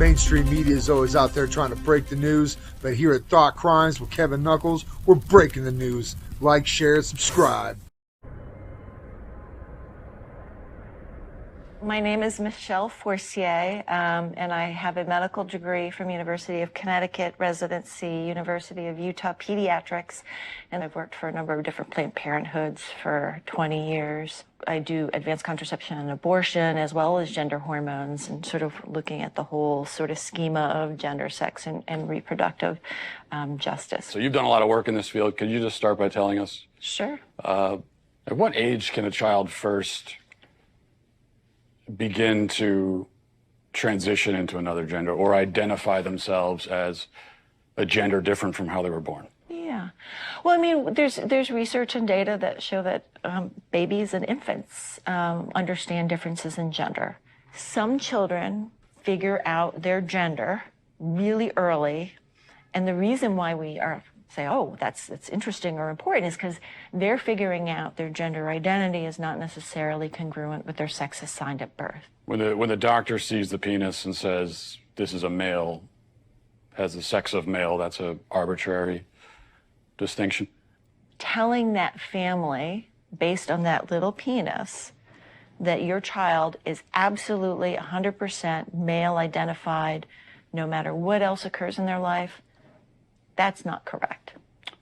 Mainstream media is always out there trying to break the news, but here at Thought Crimes with Kevin Knuckles, we're breaking the news. Like, share, subscribe. My name is Michelle Forcier, and I have a medical degree from University of Connecticut, residency, University of Utah Pediatrics, and I've worked for a number of different Planned Parenthoods for 20 years. I do advanced contraception and abortion, as well as gender hormones, and sort of looking at the whole sort of schema of gender, sex, and reproductive justice. So you've done a lot of work in this field. Could you just start by telling us? Sure. At what age can a child first begin to transition into another gender or identify themselves as a gender different from how they were born? Yeah. Well, I mean, there's research and data that show that babies and infants understand differences in gender. Some children figure out their gender really early, and the reason why we say, oh, that's interesting or important is because they're figuring out their gender identity is not necessarily congruent with their sex assigned at birth. When the doctor sees the penis and says, this is a male, has the sex of male, that's an arbitrary distinction? Telling that family, based on that little penis, that your child is absolutely 100% male identified, no matter what else occurs in their life, that's not correct.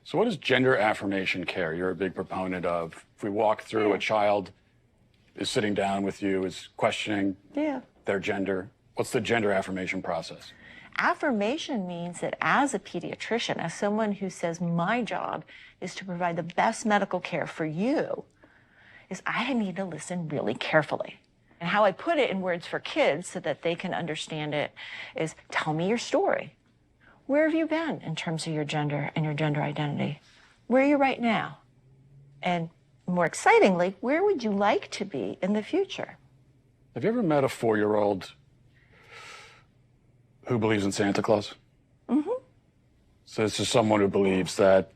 So what is gender affirmation care? You're a big proponent of. If we walk through, a child is sitting down with you, is questioning their gender. What's the gender affirmation process? Affirmation means that as a pediatrician, as someone who says my job is to provide the best medical care for you, is I need to listen really carefully. And how I put it in words for kids so that they can understand it is, tell me your story. Where have you been in terms of your gender and your gender identity? Where are you right now? And more excitingly, where would you like to be in the future? Have you ever met a 4-year-old who believes in Santa Claus? Mm-hmm. So this is someone who believes that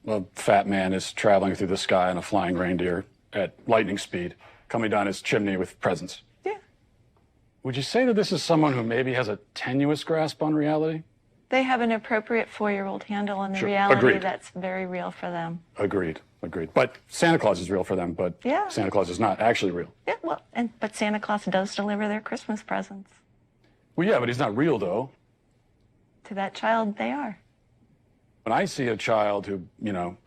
a fat man is traveling through the sky on a flying reindeer at lightning speed, coming down his chimney with presents. Yeah. Would you say that this is someone who maybe has a tenuous grasp on reality? They have an appropriate 4-year-old handle on the Sure. reality Agreed. that's very real for them. Agreed. But Santa Claus is real for them, but Santa Claus is not actually real. Yeah, well, but Santa Claus does deliver their Christmas presents. Well, yeah, but he's not real, though. To that child, they are. When I see a child who,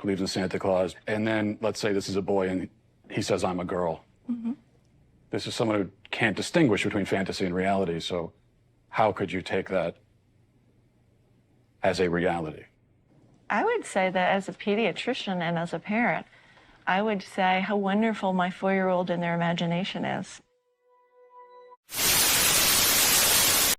believes in Santa Claus, and then let's say this is a boy and he says, I'm a girl. Mm-hmm. This is someone who can't distinguish between fantasy and reality, so how could you take that as a reality? I would say that as a pediatrician and as a parent, I would say how wonderful my 4-year-old and their imagination is.